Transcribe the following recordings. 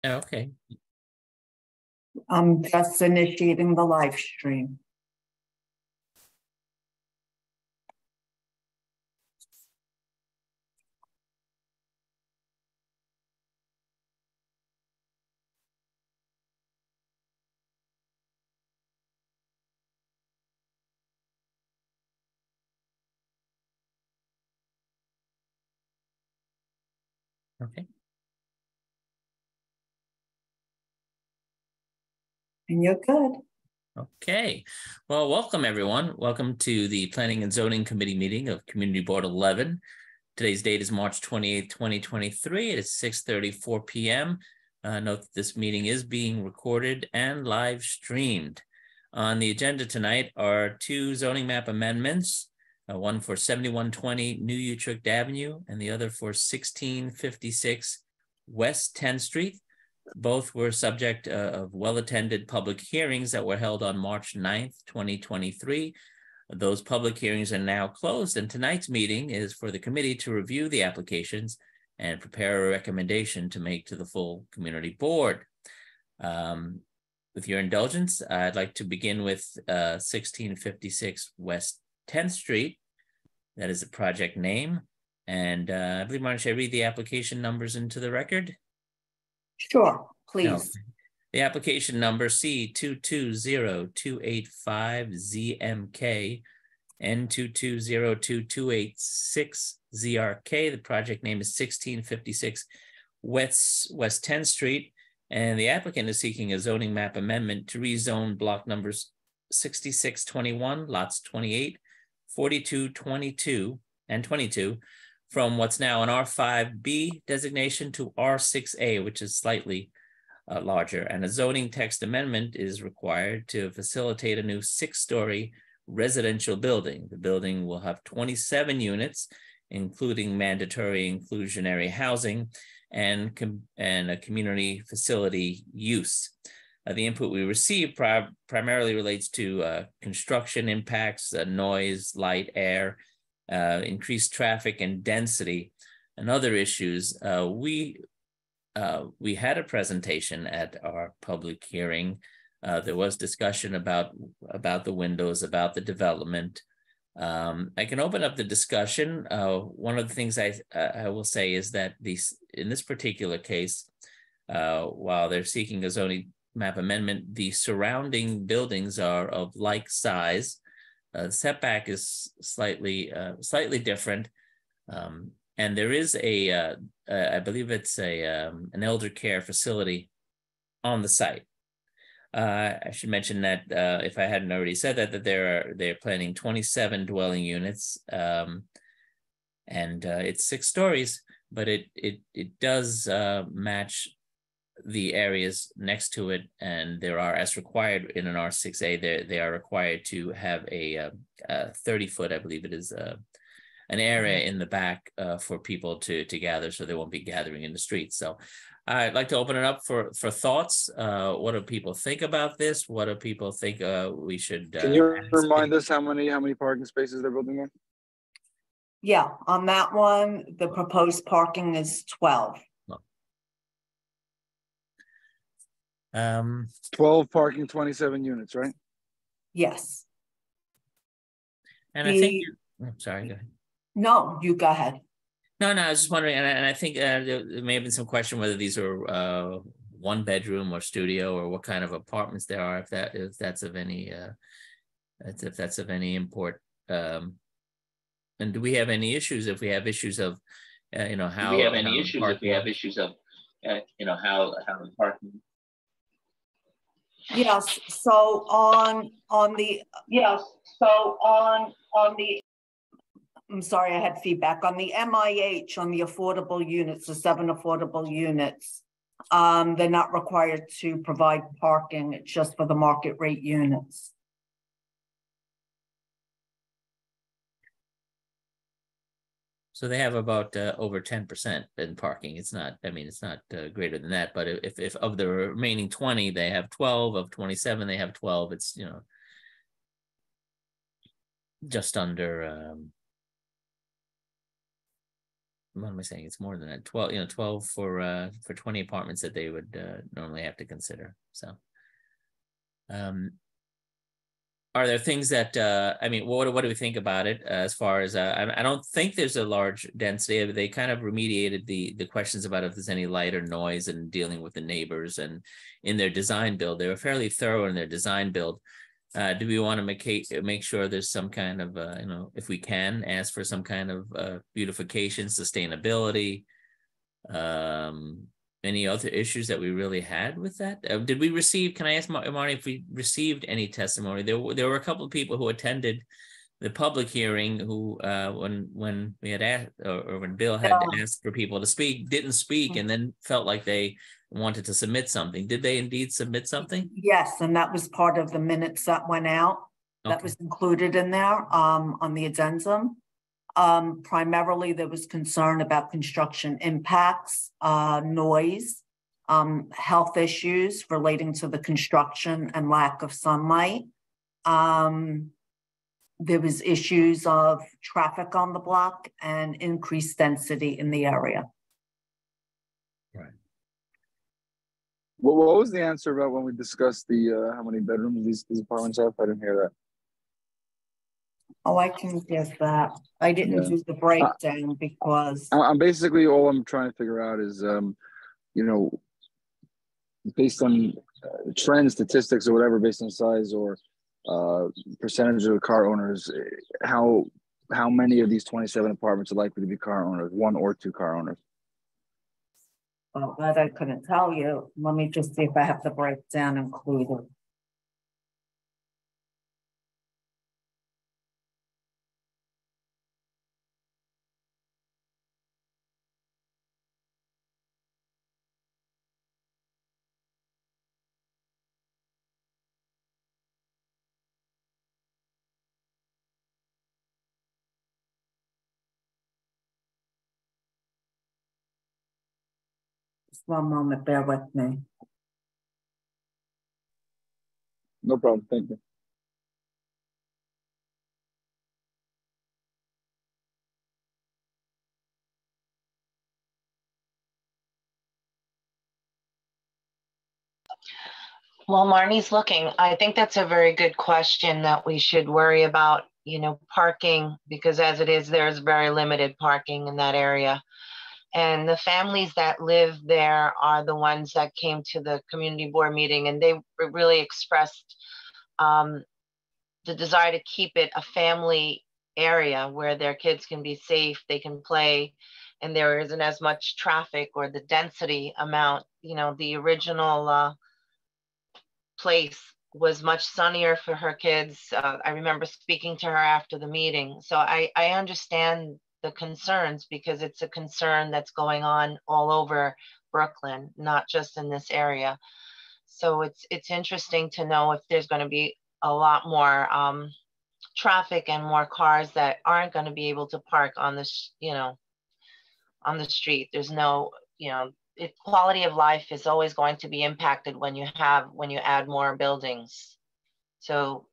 Okay. I'm just initiating the live stream. Okay. And you're good. Okay. Well, welcome everyone. Welcome to the Planning and Zoning Committee meeting of Community Board 11. Today's date is March 28th, 2023. It is 6:34 p.m. Note that this meeting is being recorded and live streamed. On the agenda tonight are two zoning map amendments, one for 7120 New Utrecht Avenue and the other for 1656 West 10th Street. Both were subject of well-attended public hearings that were held on March 9th, 2023. Those public hearings are now closed, and tonight's meeting is for the committee to review the applications and prepare a recommendation to make to the full community board. With your indulgence, I'd like to begin with 1656 West 10th Street. That is the project name. And I believe, Martin, should I read the application numbers into the record? Sure, please. No. The application number C220285ZMK N2202286ZRK. The project name is 1656 West 10th Street, and the applicant is seeking a zoning map amendment to rezone block numbers 6621, lots 28, 42, 22, and 22 from what's now an R5B designation to R6A, which is slightly larger. And a zoning text amendment is required to facilitate a new 6-story residential building. The building will have 27 units, including mandatory inclusionary housing and a community facility use. The input we received primarily relates to construction impacts, noise, light, air, increased traffic and density, and other issues. We had a presentation at our public hearing. There was discussion about the windows, about the development. I can open up the discussion. One of the things I will say is that in this particular case, while they're seeking a zoning map amendment, the surrounding buildings are of like size. The setback is slightly different, and there is I believe it's an elder care facility on the site. I should mention that if I hadn't already said that they're planning 27 dwelling units, and it's 6 stories, but it does match the areas next to it, and there are, as required in an R6A, they are required to have a 30-foot, I believe it is, an area in the back for people to gather, so they won't be gathering in the streets. So I'd like to open it up for thoughts. What do people think about this? What do people think we should? Can you remind us how many parking spaces they're building there? Yeah, on that one, the proposed parking is 12. 12 parking, 27 units, right? Yes. And I think I'm sorry, go ahead. No, you go ahead. No, I was just wondering, and I think there may have been some question whether these are 1-bedroom or studio, or what kind of apartments there are, if that's of any import. And do we have any issues if we have issues of how? Do we have any issues if we have issues of how the parking? Yes. So on the I'm sorry, I had feedback on the MIH, on the affordable units, the 7 affordable units. They're not required to provide parking. It's just for the market rate units. So they have about over 10% in parking. It's not, it's not greater than that, but if of the remaining 20, they have 12, of 27, they have 12, it's, just under what am I saying? It's more than that. 12, 12 for 20 apartments that they would normally have to consider. So, are there things that I mean, what do we think about it as far as I don't think there's a large density. They kind of remediated the questions about if there's any light or noise and dealing with the neighbors, and in their design build, they were fairly thorough in their design build. Do we want to make sure there's some kind of if we can ask for some kind of beautification, sustainability, any other issues that we really had with that? Did we receive, can I ask Marty if we received any testimony? There were a couple of people who attended the public hearing who, when we had asked, or when Bill had asked for people to speak, didn't speak, and then felt like they wanted to submit something. Did they indeed submit something? Yes, and that was part of the minutes that went out. That was included in there on the addendum. Primarily, there was concern about construction impacts, noise, health issues relating to the construction and lack of sunlight. There was issues of traffic on the block and increased density in the area. Right. What was the answer about when we discussed the how many bedrooms these apartments have? I didn't hear that. Oh, I can guess that. I didn't do the breakdown because I'm basically, all I'm trying to figure out is, based on trend statistics or whatever, based on size or percentage of the car owners, how many of these 27 apartments are likely to be car owners, 1 or 2 car owners? Well, that I couldn't tell you. Let me just see if I have the breakdown included. Just one moment, bear with me. No problem. Thank you. While Marnie's looking, I think that's a very good question that we should worry about, parking, because as it is, there's very limited parking in that area. And the families that live there are the ones that came to the community board meeting, and they really expressed the desire to keep it a family area where their kids can be safe, they can play, and there isn't as much traffic or the density amount. The original place was much sunnier for her kids. I remember speaking to her after the meeting. So I understand the concerns, because it's a concern that's going on all over Brooklyn, not just in this area. So it's interesting to know if there's going to be a lot more traffic and more cars that aren't going to be able to park on this, on the street. There's no, quality of life is always going to be impacted when you add more buildings. So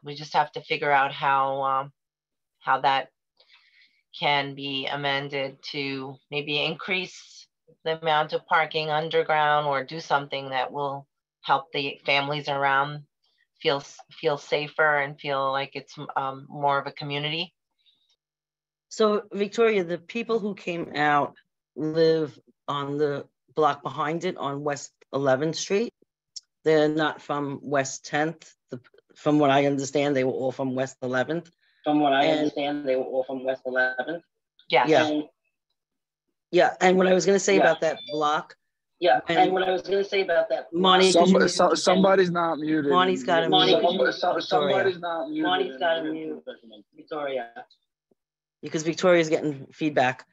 we just have to figure out how that can be amended to maybe increase the amount of parking underground, or do something that will help the families around feel safer and feel like it's more of a community. So Victoria, the people who came out live on the block behind it on West 11th Street. They're not from West 10th. From what I understand, they were all from West 11th. Yeah. Yeah. And what I was going to say about that block. Yeah. And what I was going to say about that. Monty, somebody's not muted. Monty's got to mute. Somebody's not muted. Monty's got to mute Victoria. Because Victoria's getting feedback.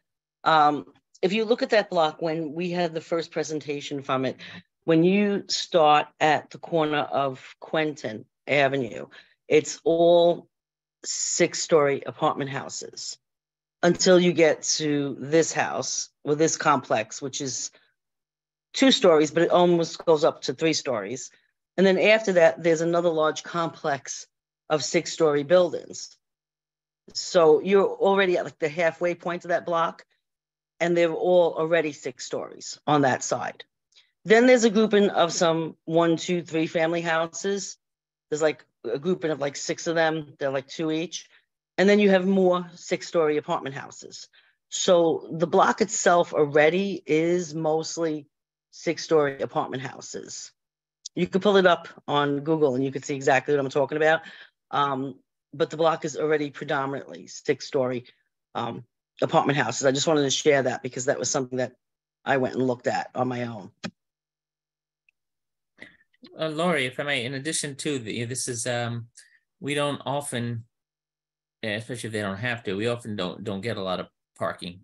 If you look at that block, when we had the first presentation from it, when you start at the corner of Quentin Avenue, it's all 6-story apartment houses until you get to this house, or this complex, which is 2 stories, but it almost goes up to 3 stories. And then after that, there's another large complex of 6-story buildings. So you're already at like the halfway point of that block. and they're all already 6 stories on that side. Then there's a grouping of some 1, 2, 3 family houses. There's like a grouping of like 6 of them. They're like 2 each. And then you have more 6-story apartment houses. So the block itself already is mostly 6-story apartment houses. You can pull it up on Google and you can see exactly what I'm talking about. But the block is already predominantly 6-story apartment houses. I just wanted to share that because that was something that I went and looked at on my own. Lori, if I may, in addition to this is we don't often, especially if they don't have to, we often don't get a lot of parking,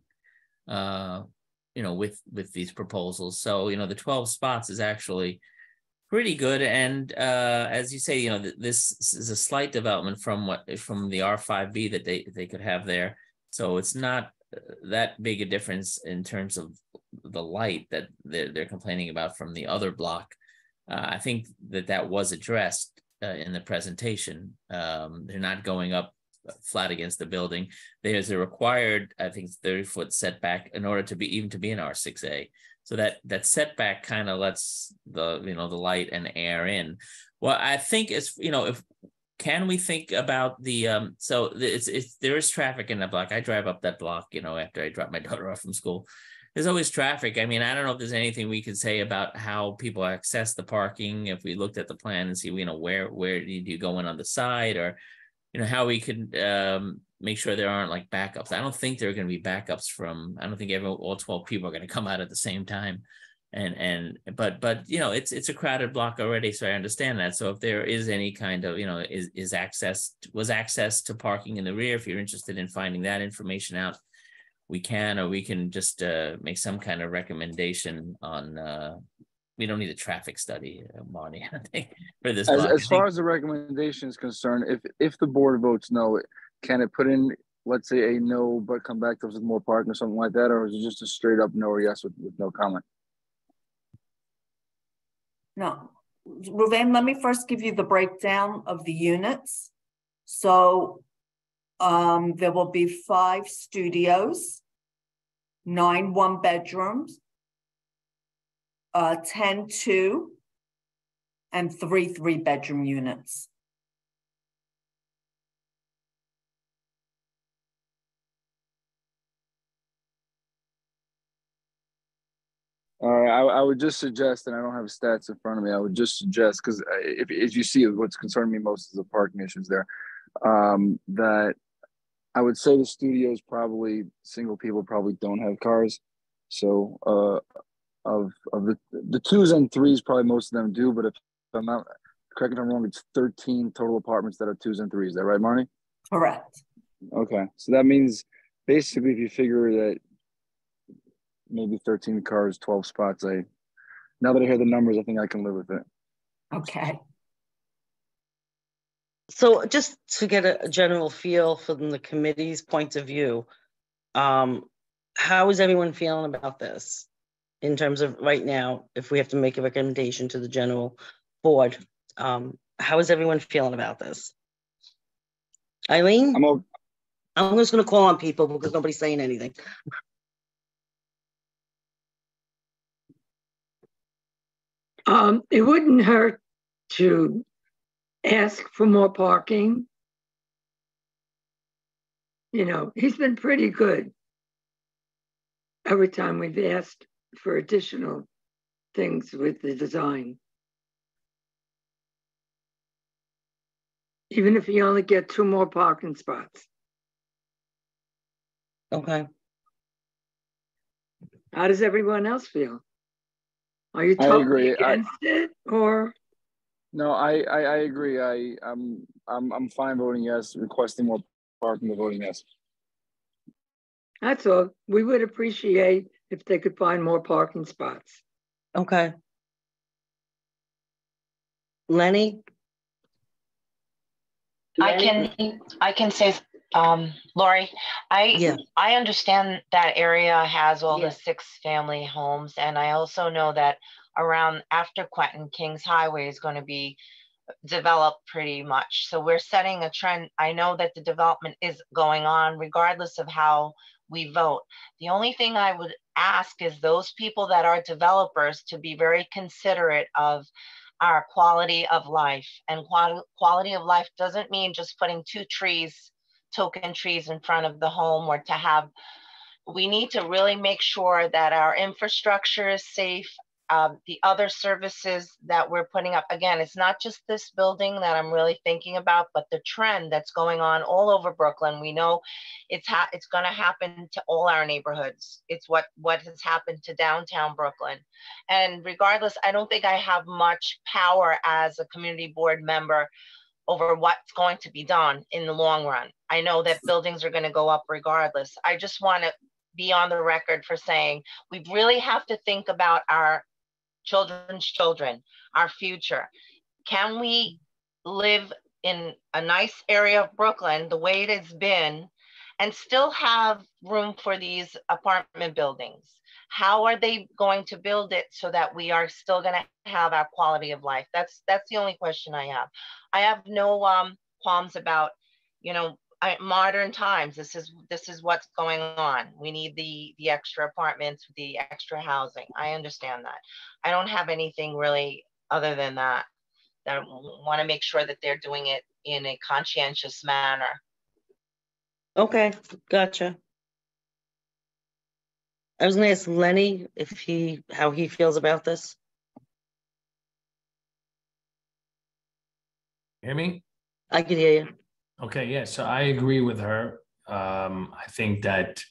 with these proposals. So the 12 spots is actually pretty good, and as you say, this is a slight development from the R5B that they could have there. So it's not that big a difference in terms of the light that they're complaining about from the other block. I think that was addressed in the presentation. They're not going up flat against the building. There's a required, I think, 30-foot setback in order to be in R6A. So that setback kind of lets the light and air in. Well, I think can we think about the there is traffic in that block. I drive up that block, after I drop my daughter off from school. There's always traffic. I mean, I don't know if there's anything we could say about how people access the parking. If we looked at the plan and see, where do you go in on the side, or how we could make sure there aren't like backups. I don't think there are going to be backups I don't think all 12 people are going to come out at the same time. But it's a crowded block already. So I understand that. So if there is any kind of, was access to parking in the rear, if you're interested in finding that information out, we can just make some kind of recommendation on, we don't need a traffic study, Marnie, I think, for this block. As far as the recommendation is concerned, if the board votes no, can it put in, let's say, a no, but come back to us with more parking or something like that? Or is it just a straight up no or yes with no comment? No. Ruvain, let me first give you the breakdown of the units. So there will be 5 studios, 9 1-bedrooms, 10 2, and 3 3-bedroom units. All right, I would just suggest, and I don't have stats in front of me, I would just suggest, because if you see what's concerning me most is the parking issues there, that I would say the studios probably, single people probably don't have cars. So of the 2s and 3s, probably most of them do, but if I'm not, correct me if I'm wrong, it's 13 total apartments that are 2s and 3s. Is that right, Marnie? Correct. Okay, so that means basically if you figure that maybe 13 cars, 12 spots, now that I hear the numbers, I think I can live with it. Okay. So just to get a general feel from the committee's point of view, how is everyone feeling about this in terms of right now, if we have to make a recommendation to the general board, how is everyone feeling about this? Eileen? I'm just going to call on people because nobody's saying anything. It wouldn't hurt to ask for more parking. He's been pretty good every time we've asked for additional things with the design. Even if you only get 2 more parking spots. Okay. How does everyone else feel? Are you totally against it, or? No, I agree. I'm fine voting yes. Requesting more parking, voting yes. That's all. We would appreciate if they could find more parking spots. Okay. Lenny? I can say, Lori, I understand that area has all the 6-family homes, and I also know that around after Quentin, Kings Highway is going to be developed pretty much. So we're setting a trend. I know that the development is going on regardless of how we vote. The only thing I would ask is those people that are developers to be very considerate of our quality of life. And quality of life doesn't mean just putting 2 trees, token trees in front of the home, or to have, we need to really make sure that our infrastructure is safe. The other services that we're putting up, again, it's not just this building that I'm really thinking about, but the trend that's going on all over Brooklyn. We know it's going to happen to all our neighborhoods. It's what has happened to downtown Brooklyn. And regardless, I don't think I have much power as a community board member over what's going to be done in the long run. I know that buildings are going to go up regardless. I just want to be on the record for saying we really have to think about our children's children, our future. Can we live in a nice area of Brooklyn the way it has been and still have room for these apartment buildings? How are they going to build it so that we are still going to have our quality of life? That's the only question I have. I have no qualms about, you know, modern times. This is what's going on. We need the extra apartments, the extra housing. I understand that. I don't have anything really other than that. I want to make sure that they're doing it in a conscientious manner. Okay, gotcha. I was going to ask Lenny how he feels about this. Hear me? I can hear you. Okay, yeah, so I agree with her. I think that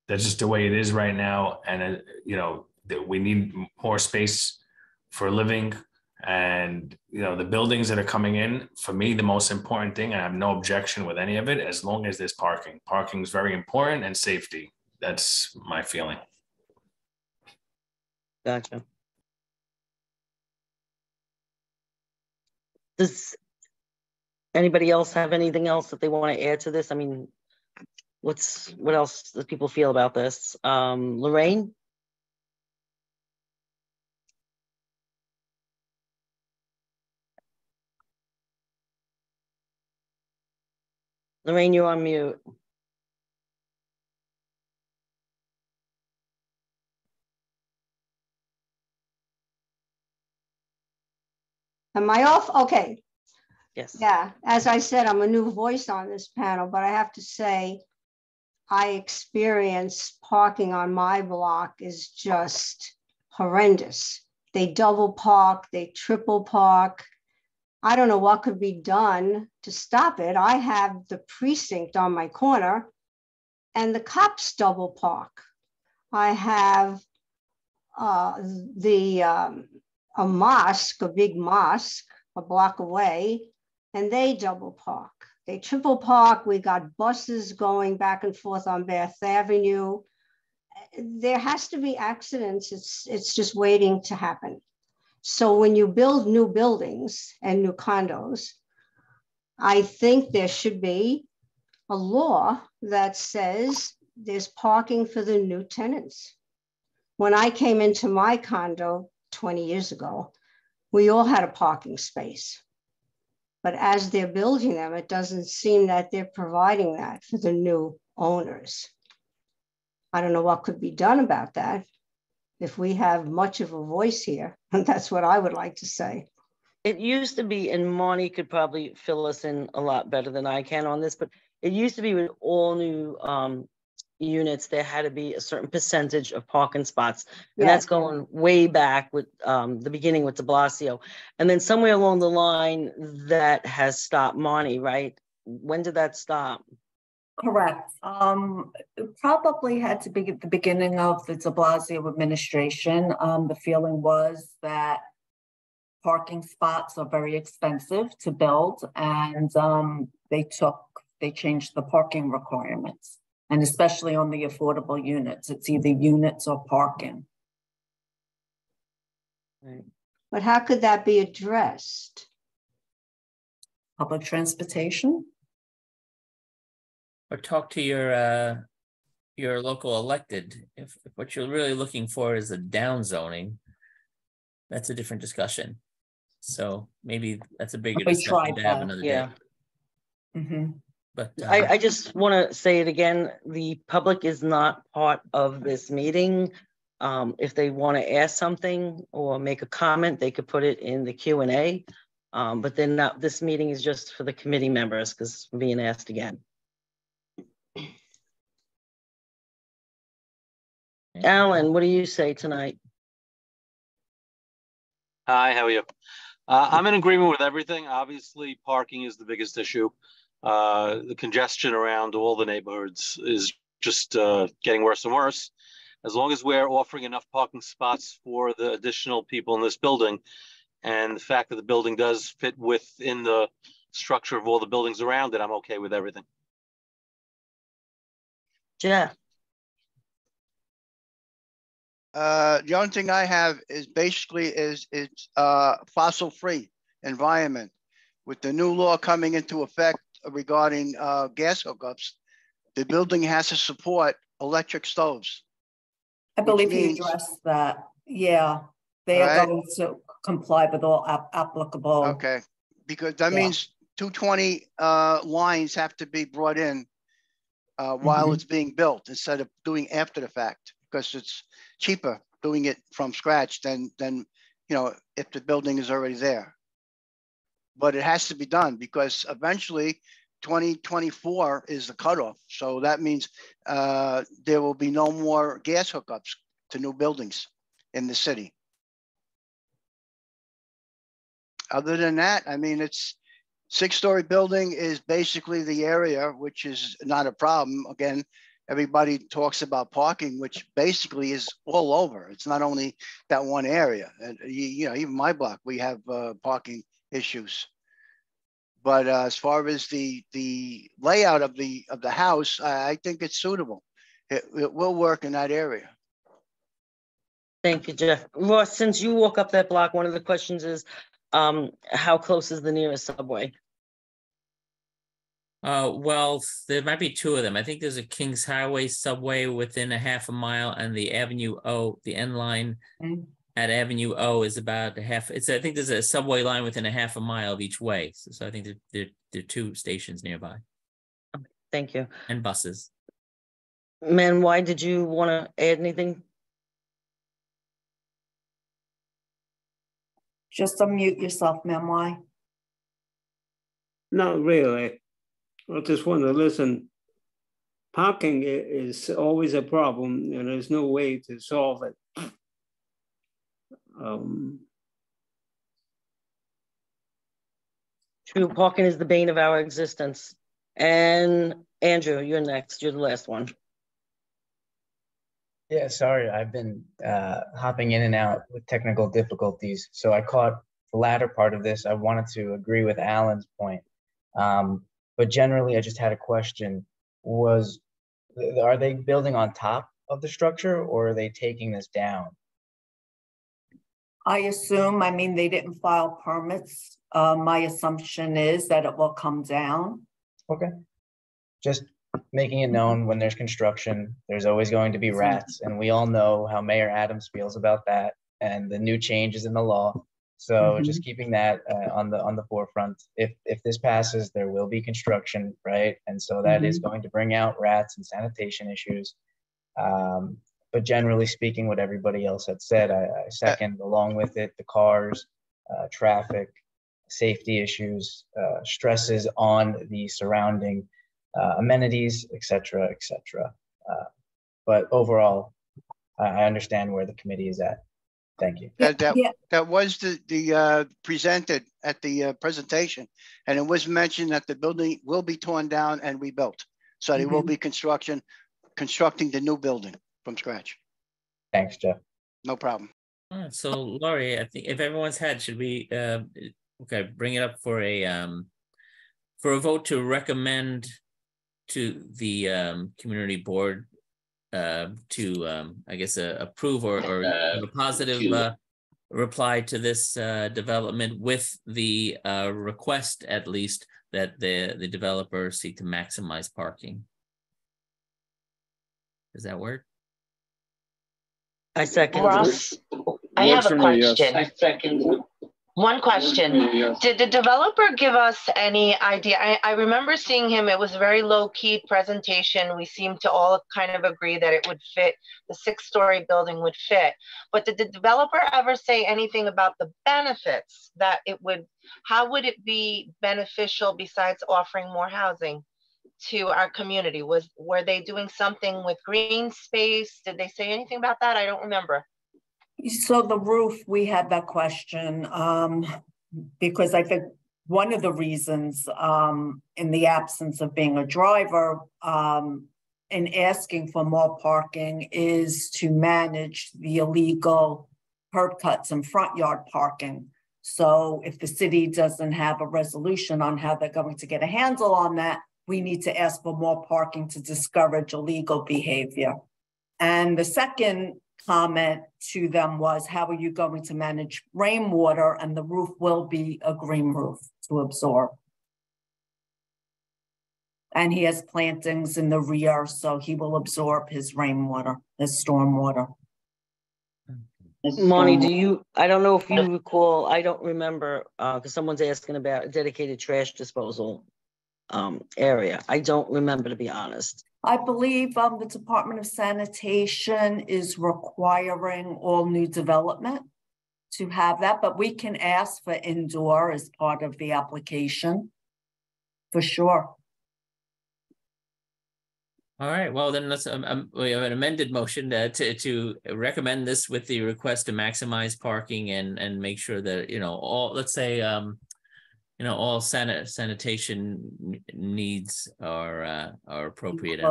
that's just the way it is right now. And, you know, that we need more space for living. And, you know, the buildings that are coming in, for me, the most important thing, I have no objection with any of it, as long as there's parking. Parking is very important, and safety. That's my feeling. Gotcha. Does anybody else have anything else that they want to add to this? I mean, what else do people feel about this? Lorraine? Lorraine, you're on mute. Am I off? Okay. Yes. Yeah, as I said, I'm a new voice on this panel, but I have to say, I experience parking on my block is just horrendous. They double park, they triple park. I don't know what could be done to stop it. I have the precinct on my corner and the cops double park. I have a mosque, a big mosque, a block away, and they double park. They triple park. We got buses going back and forth on Bath Avenue. There has to be accidents. It's just waiting to happen. So when you build new buildings and new condos, I think there should be a law that says there's parking for the new tenants. When I came into my condo 20 years ago, we all had a parking space. But as they're building them, it doesn't seem that they're providing that for the new owners. I don't know what could be done about that. If we have much of a voice here, and that's what I would like to say. It used to be, and Monty could probably fill us in a lot better than I can on this, but it used to be with all new units, there had to be a certain percentage of parking spots. And that's going way back with the beginning with de Blasio. And then somewhere along the line that has stopped. Monty, right? When did that stop? Correct. It probably had to be at the beginning of the de Blasio administration. The feeling was that parking spots are very expensive to build, and they changed the parking requirements. And especially on the affordable units, it's either units or parking. Right. But how could that be addressed? Public transportation? Or talk to your local elected. If what you're really looking for is a down zoning, that's a different discussion. So maybe that's a bigger discussion to have another day. Mm-hmm. But I just want to say it again. The public is not part of this meeting. If they want to ask something or make a comment, they could put it in the Q&A. But then not, this meeting is just for the committee members because I'm being asked again. Alan, what do you say tonight? Hi, how are you? I'm in agreement with everything. Obviously, parking is the biggest issue. The congestion around all the neighborhoods is just getting worse and worse. As long as we're offering enough parking spots for the additional people in this building, and the fact that the building does fit within the structure of all the buildings around it, I'm okay with everything. Jeff. The only thing I have is basically it's fossil-free environment. With the new law coming into effect regarding gas hookups, the building has to support electric stoves. I believe he addressed that. Yeah, they are going to comply with all applicable. Okay, because that means 220 lines have to be brought in while it's being built instead of doing after the fact, because it's cheaper doing it from scratch than if the building is already there. But it has to be done because eventually 2024 is the cutoff. So that means there will be no more gas hookups to new buildings in the city. Other than that, I mean, it's 6-story building is basically the area, which is not a problem. Again, everybody talks about parking, which basically is all over. It's not only that one area. And even my block, we have parking issues. But as far as the layout of the house, I think it's suitable. It will work in that area. Thank you, Jeff. Ross, since you walk up that block, one of the questions is, how close is the nearest subway? Well, there might be 2 of them. I think there's a Kings Highway subway within a half a mile, and the Avenue O, the N line at Avenue O is about a half. I think there's a subway line within a half a mile of each way. So I think there are 2 stations nearby. Thank you. And buses. Man, why did you want to add anything? Just unmute yourself, ma'am. Why? Not really. I just want to listen. Parking is always a problem, and there's no way to solve it. True, parking is the bane of our existence. And Andrew, you're next. You're the last one. Yeah, sorry, I've been hopping in and out with technical difficulties. So I caught the latter part of this. I wanted to agree with Alan's point. But generally, I just had a question. Are they building on top of the structure, or are they taking this down? I assume, I mean, they didn't file permits. My assumption is that it will come down. Okay. Just making it known when there's construction, there's always going to be rats. And we all know how Mayor Adams feels about that and the new changes in the law. So just keeping that on the forefront. If this passes, there will be construction, right? And so that is going to bring out rats and sanitation issues. But generally speaking, what everybody else had said, I second. Along with it, the cars, traffic, safety issues, stresses on the surrounding amenities, et cetera, et cetera. But overall, I understand where the committee is at. Thank you. That was the presented at the presentation, and it was mentioned that the building will be torn down and rebuilt. So there will be constructing the new building from scratch. Thanks, Jeff. No problem. All right, so Laurie, I think if everyone's had, should we bring it up for a vote to recommend to the community board to I guess approve or a positive reply to this development with the request at least that the developer seek to maximize parking. Does that work? I second. Ross, I have a question. I second. One question. Yes. Did the developer give us any idea? I remember seeing him, it was a very low-key presentation. We seemed to all kind of agree that it would fit, the 6-story building would fit. But did the developer ever say anything about the benefits that it would, how would it be beneficial besides offering more housing to our community? Were they doing something with green space? Did they say anything about that? I don't remember. So the roof, we had that question because I think one of the reasons in the absence of being a driver and asking for more parking is to manage the illegal curb cuts and front yard parking. So if the city doesn't have a resolution on how they're going to get a handle on that, we need to ask for more parking to discourage illegal behavior. And the second comment to them was, how are you going to manage rainwater? And the roof will be a green roof to absorb. And he has plantings in the rear, so he will absorb his rainwater, his stormwater. Monty, I don't know if you recall, I don't remember, because someone's asking about a dedicated trash disposal area. I don't remember, to be honest. I believe the Department of Sanitation is requiring all new development to have that, but we can ask for indoor as part of the application, for sure. All right, well then let's, we have an amended motion to recommend this with the request to maximize parking and make sure that, all, let's say, all sanitation needs are appropriate.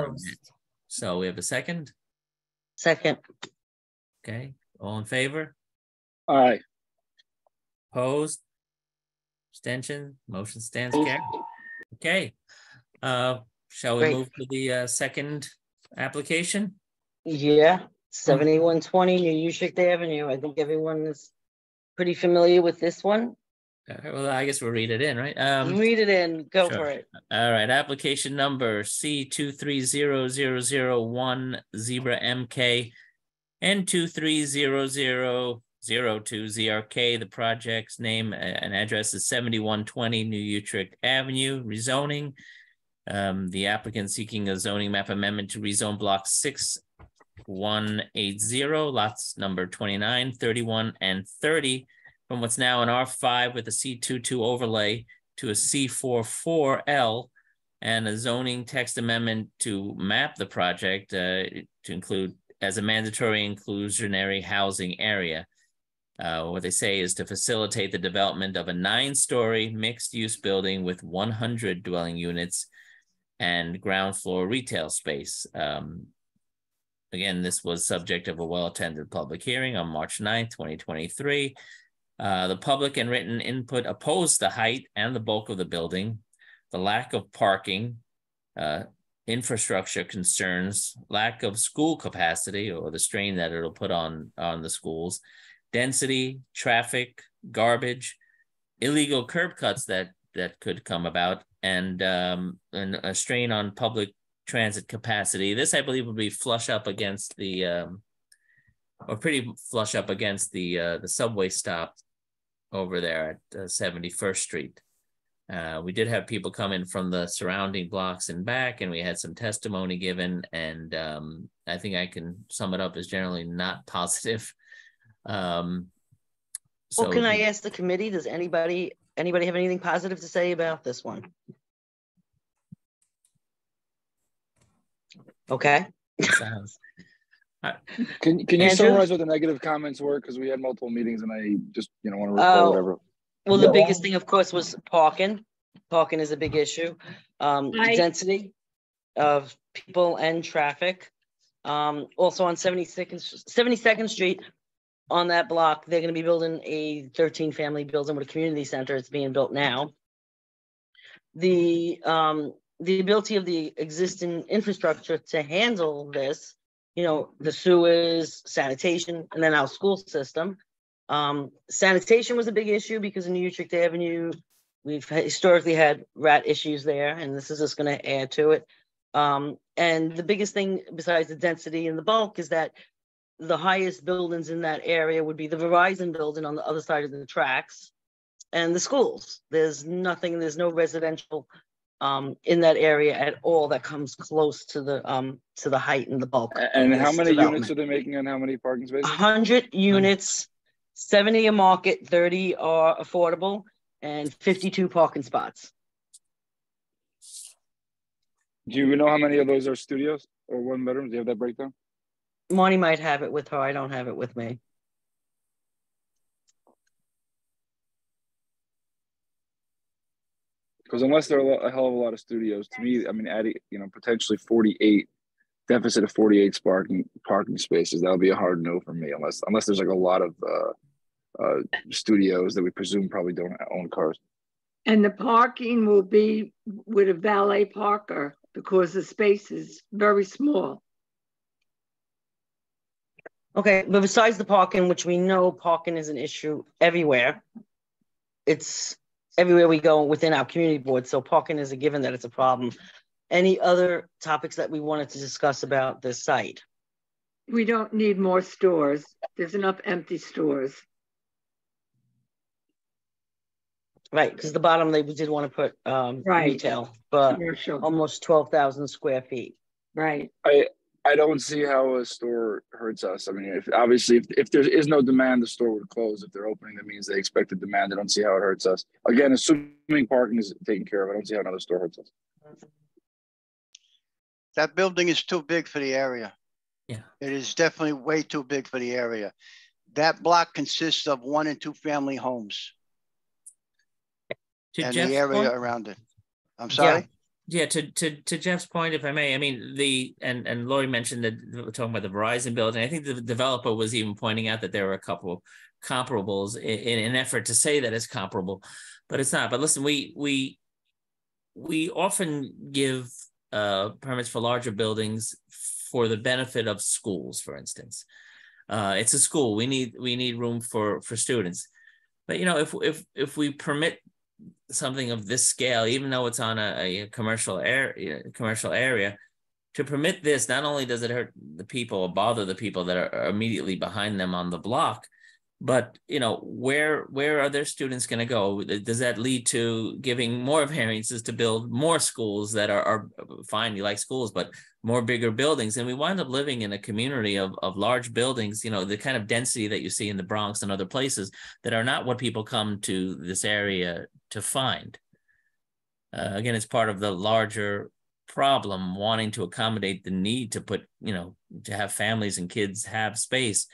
So we have a second? Second. Okay, all in favor? Aye. Opposed? Abstention? Motion stands carried. Okay. Shall we move to the second application? Yeah, 7120 New Utrecht Avenue. I think everyone is pretty familiar with this one. Well, I guess we'll read it in, right? Read it in, go for it. All right, application number C2300001 Zebra MK and 2300002 ZRK. The project's name and address is 7120 New Utrecht Avenue, rezoning. The applicant seeking a zoning map amendment to rezone block 6180, lots number 29, 31, and 30 from what's now an R5 with a C22 overlay to a C44L, and a zoning text amendment to map the project to include as a mandatory inclusionary housing area. What they say is to facilitate the development of a 9-story mixed-use building with 100 dwelling units and ground floor retail space. Again, this was subject of a well-attended public hearing on March 9th, 2023. The public and written input opposed the height and the bulk of the building, the lack of parking, infrastructure concerns, lack of school capacity or the strain that it'll put on the schools, density, traffic, garbage, illegal curb cuts that could come about, and a strain on public transit capacity. This, I believe, would be flush up against the, or pretty flush up against the subway stop over there at 71st Street. We did have people come in from the surrounding blocks and back, and we had some testimony given, and I think I can sum it up as generally not positive. Well, can I ask the committee, does anybody have anything positive to say about this one? Okay. Can you summarize what the negative comments were? Because we had multiple meetings and I just want to recall whatever. Well, the biggest thing, of course, was parking. Parking is a big issue. Density of people and traffic. Also on 72nd Street, on that block, they're going to be building a 13-family building with a community center. It's being built now. The ability of the existing infrastructure to handle this, the sewers, sanitation, and then our school system. Sanitation was a big issue because in New Utrecht Avenue, we've historically had rat issues there, and this is just going to add to it. And the biggest thing besides the density and the bulk is that the highest buildings in that area would be the Verizon building on the other side of the tracks. and the schools. There's nothing, there's no residential in that area at all that comes close to the height and the bulk. And how many units are they making and how many parking spaces? 100 units, 70 are market, 30 are affordable, and 52 parking spots. Do you know how many of those are studios or one bedrooms? Do you have that breakdown? Marnie might have it with her. I don't have it with me. Because unless there are a hell of a lot of studios, to me, I mean, adding, potentially 48, deficit of 48 parking spaces, that would be a hard no for me, unless there's like a lot of studios that we presume probably don't own cars. And the parking will be with a valet parker because the space is very small. Okay, but besides the parking, which we know parking is an issue everywhere, it's everywhere we go within our community board. So parking is a given that it's a problem. Any other topics that we wanted to discuss about this site? We don't need more stores. There's enough empty stores. Right, because the bottom they did want to put retail, but commercial. Almost 12,000 square feet. Right. I don't see how a store hurts us. I mean, if there is no demand, the store would close. If they're opening, that means they expect the demand. I don't see how it hurts us. Again, assuming parking is taken care of, I don't see how another store hurts us. That building is too big for the area. Yeah. It is definitely way too big for the area. That block consists of 1 and 2 family homes. And the area around it. I'm sorry? Yeah, to Jeff's point, if I may, I mean, and Lori mentioned that we're talking about the Verizon building. I think the developer was even pointing out that there were a couple comparables in an effort to say that it's comparable, but it's not. But listen, we often give permits for larger buildings for the benefit of schools, for instance. It's a school. We need room for students. But if we permit something of this scale, even though it's on a commercial area, to permit this, not only does it hurt the people or bother the people that are immediately behind them on the block, but where are their students going to go? Does that lead to giving more variances to build more schools that are fine, you like schools, but more bigger buildings? And we wind up living in a community of large buildings, the kind of density that you see in the Bronx and other places that are not what people come to this area to find. Again, it's part of the larger problem, wanting to accommodate the need to put, to have families and kids have space,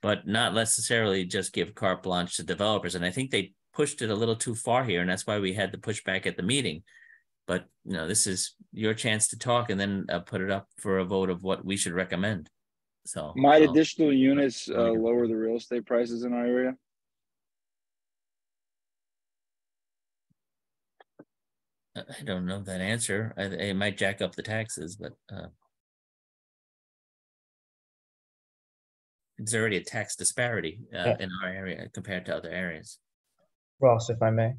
but not necessarily just give carte blanche to developers. And I think they pushed it a little too far here, and that's why we had the pushback at the meeting. But this is your chance to talk, and then put it up for a vote of what we should recommend. So might additional units lower the real estate prices in our area? I don't know that answer. It might jack up the taxes, but there's already a tax disparity in our area compared to other areas. Ross, if I may.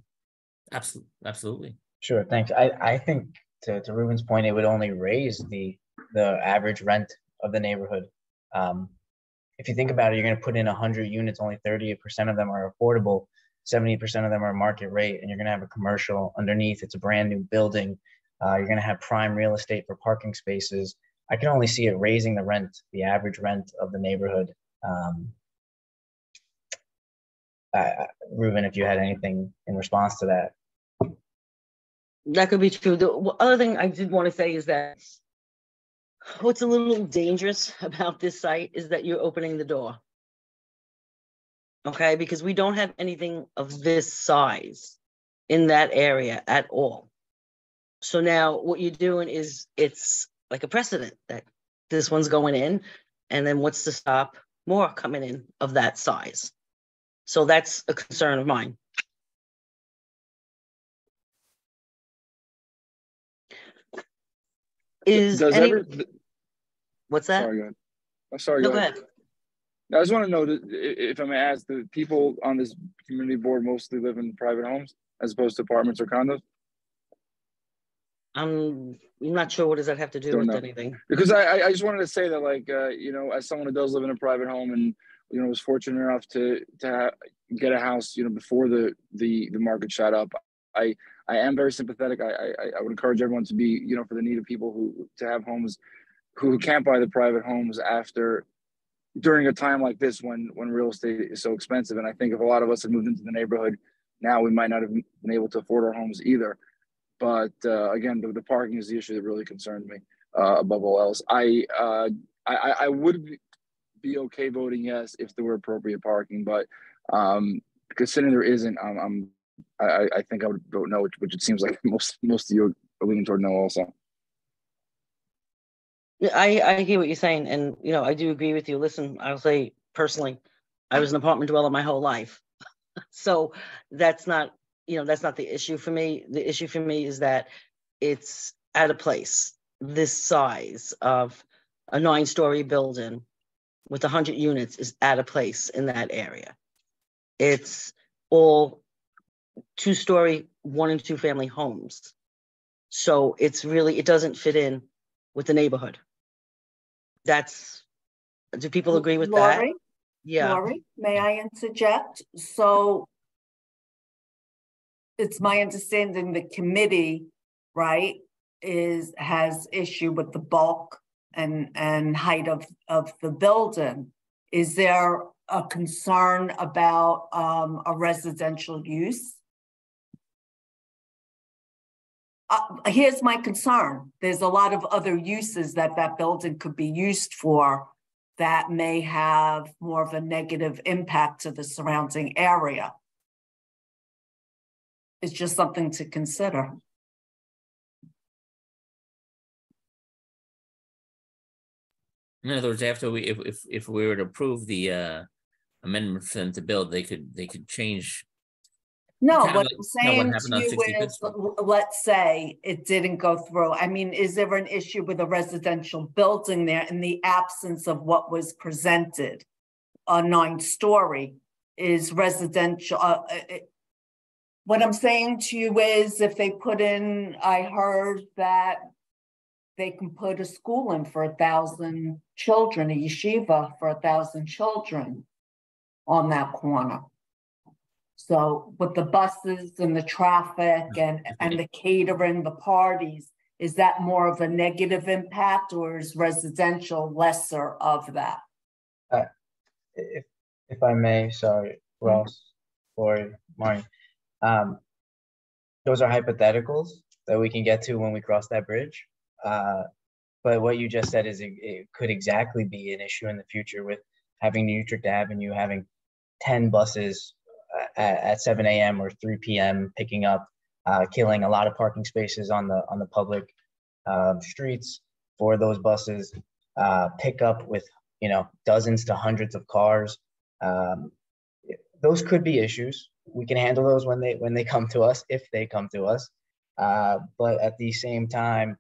Absolutely. Sure, thanks. I think to Ruben's point, it would only raise the average rent of the neighborhood. If you think about it, you're going to put in 100 units, only 30% of them are affordable, 70% of them are market rate, and you're going to have a commercial underneath. It's a brand new building. You're going to have prime real estate for parking spaces. I can only see it raising the rent, the average rent of the neighborhood. Ruben, if you had anything in response to that. That could be true. The other thing I did want to say is that what's a little dangerous about this site is that you're opening the door. Okay, because we don't have anything of this size in that area at all. So now what you're doing is it's like a precedent that this one's going in, and then what's to stop more coming in of that size? So that's a concern of mine. What's that? Sorry, go ahead. I'm sorry, go ahead. I just want to know, if I may ask, the people on this community board mostly live in private homes as opposed to apartments or condos? I'm not sure what does that have to do with anything. Because I just wanted to say that, like, as someone who does live in a private home and, was fortunate enough to get a house, before the market shot up. I am very sympathetic. I would encourage everyone to be, for the need of people to have homes who can't buy the private homes during a time like this when real estate is so expensive. And I think if a lot of us had moved into the neighborhood now, we might not have been able to afford our homes either. But again, the parking is the issue that really concerned me above all else. I would be okay voting yes if there were appropriate parking, but considering there isn't, I think I would vote no, which it seems like most of you are leaning toward no also. Yeah, I hear what you're saying, and I do agree with you. Listen, I'll say personally, I was an apartment dweller my whole life, so that's not the issue for me. The issue for me is that it's at a place this size of a 9-story building with 100 units is at a place in that area. It's all 2-story, 1 and 2 family homes, so it doesn't fit in with the neighborhood. Do people agree with that? Yeah. Lori, may I interject? So it's my understanding the committee, right, has issue with the bulk and height of the building. Is there a concern about a residential use? Here's my concern. There's a lot of other uses that building could be used for that may have more of a negative impact to the surrounding area. It's just something to consider. In other words, after if we were to approve the amendment for them to build, they could change. No, what I'm saying to you is, let's say it didn't go through. I mean, is there an issue with a residential building there in the absence of what was presented? A 9-story is residential. What I'm saying to you is if they put in, I heard that they can put a school in for 1,000 children, a yeshiva for 1,000 children on that corner. So with the buses and the traffic and the catering, the parties, is that more of a negative impact, or is residential lesser of that? If I may, sorry, Ross or Marnie, those are hypotheticals that we can get to when we cross that bridge. But what you just said is it could exactly be an issue in the future with having New Utrecht Avenue, having 10 buses at 7 a.m. or 3 p.m. picking up, killing a lot of parking spaces on the public streets for those buses, pick up with dozens to hundreds of cars. Those could be issues. We can handle those when they come to us, if they come to us. But at the same time,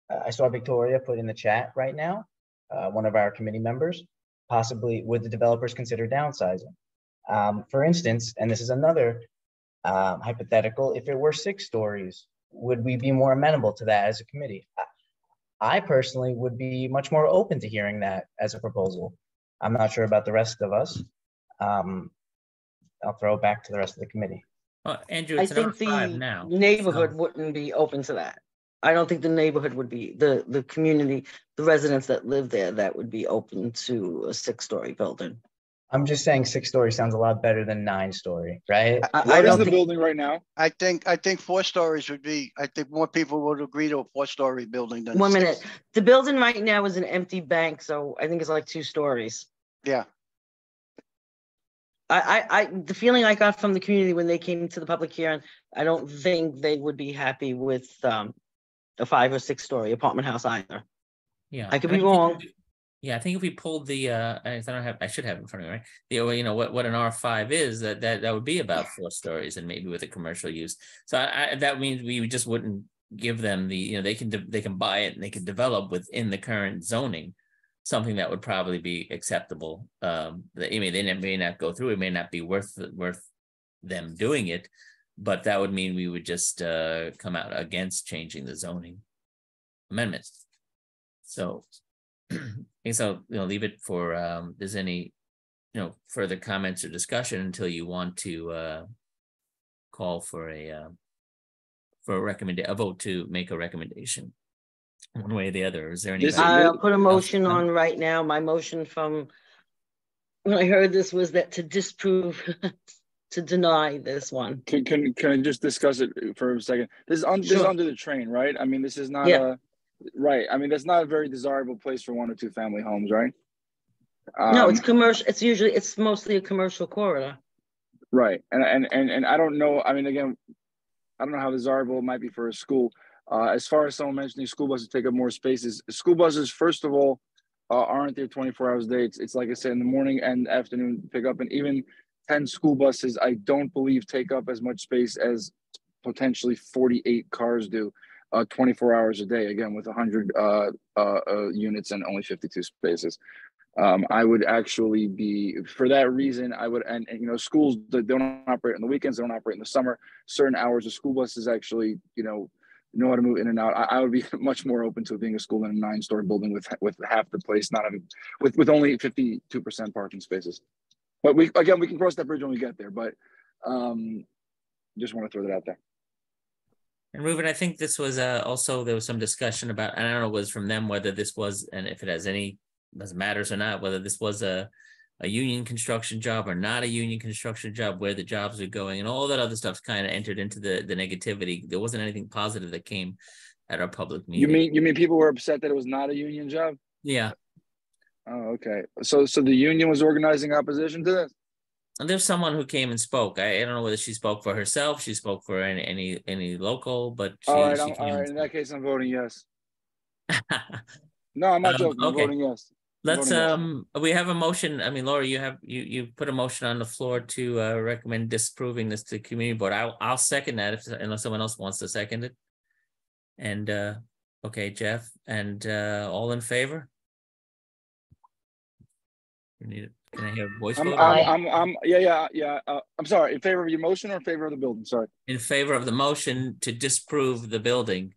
I saw Victoria put in the chat right now, one of our committee members, possibly would the developers consider downsizing? For instance, and this is another hypothetical, if it were 6 stories, would we be more amenable to that as a committee? I personally would be much more open to hearing that as a proposal. I'm not sure about the rest of us. I'll throw it back to the rest of the committee. Andrew, I it's think the now, neighborhood wouldn't be open to that. I don't think the neighborhood would be, the community, the residents that live there, that would be open to a 6-story building. I'm just saying 6-story sounds a lot better than 9-story, right? What is the building right now? I think 4 stories would be, I think more people would agree to a 4-story building than 1 6. minute. The building right now is an empty bank, so I think it's like 2 stories. Yeah. The feeling I got from the community when they came to the public hearing, I don't think they would be happy with a 5 or 6 story apartment house either. Yeah, I could be wrong. Yeah, I think if we pulled the I should have it in front of me, right? What an R5 is, that would be about 4 stories and maybe with a commercial use. So that means we just wouldn't give them the, they can buy it and they can develop within the current zoning something that would probably be acceptable. They may not go through, it may not be worth them doing it, but that would mean we would just come out against changing the zoning amendments. So leave it for there's any further comments or discussion until you want to call for a vote to make a recommendation one way or the other. Is there any? I'll put a motion on right now. My motion from when I heard this was that to disprove, to deny this one. Can I just discuss it for a second? This is under the train, right? I mean, this is not right. I mean, that's not a very desirable place for 1 or 2 family homes, right? No, it's commercial. It's mostly a commercial corridor. Right, and I don't know. I mean, again, I don't know how desirable it might be for a school. As far as someone mentioning school buses take up more spaces, school buses, first of all, aren't there 24 hours a day. It's like I said, in the morning and afternoon pickup, and even 10 school buses, I don't believe take up as much space as potentially 48 cars do, 24 hours a day. Again, with 100 units and only 52 spaces. I would actually be, for that reason, I would, and schools that don't operate on the weekends, they don't operate in the summer, certain hours of school buses actually, know how to move in and out. I would be much more open to it being a school than a 9-story building with half the place not having, with only 52% parking spaces. But we can cross that bridge when we get there, but just want to throw that out there. And Reuben, I think this was also, there was some discussion about, and I don't know, it was from them whether this was, and if it has any, doesn't matters or not, whether this was a union construction job or not a union construction job, where the jobs are going, and all that other stuff's kind of entered into the negativity. There wasn't anything positive that came at our public meeting. You mean people were upset that it was not a union job? Yeah. Oh, okay. So the union was organizing opposition to this? And there's someone who came and spoke. I don't know whether she spoke for herself, she spoke for any local, but she, all right. she all right. In that case, I'm voting yes. No, I'm not joking. I'm voting yes. Let's we have a motion. I mean, Laura, you put a motion on the floor to recommend disapproving this to the community board. I'll second that unless someone else wants to second it. And okay, Jeff, and all in favor? Can I hear a voice vote? Yeah. I'm sorry. In favor of your motion or in favor of the building? Sorry. In favor of the motion to disprove the building.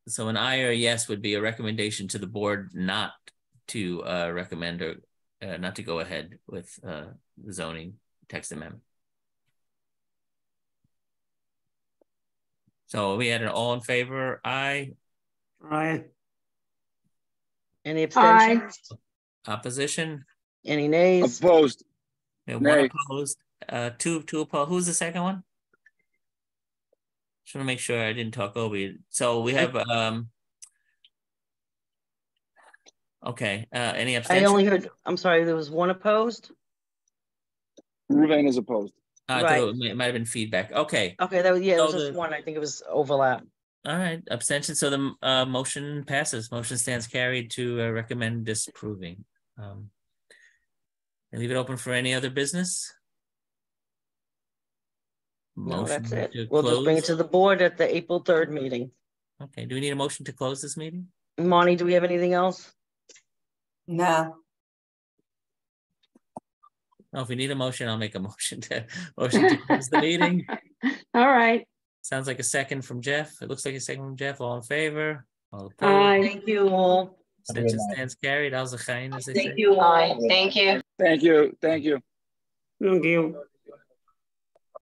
So an aye or a yes would be a recommendation to the board not to recommend or not to go ahead with the zoning text amendment. So we had an all in favor, aye. Aye. Any abstentions? Opposition? Any nays? Opposed. One opposed. Two opposed. Who's the second one? Just want to make sure I didn't talk over you. So we have okay. Any abstentions? I only heard, I'm sorry, there was one opposed. Ruvain is opposed. Right. It might have been feedback. Okay. Okay, that was it was just one. I think it was overlap. All right, abstention. So the motion passes. Motion stands carried to recommend disapproving. And leave it open for any other business. No, that's it. We'll just bring it to the board at the April 3rd meeting. Okay. Do we need a motion to close this meeting? Monty, do we have anything else? No. No, if we need a motion, I'll make a motion to close the meeting. All right. Sounds like a second from Jeff. It looks like a second from Jeff. All in favor? All opposed? Aye. Thank you all. Abstention stands carried. Thank you all. Thank you. Thank you. Thank you. Thank you.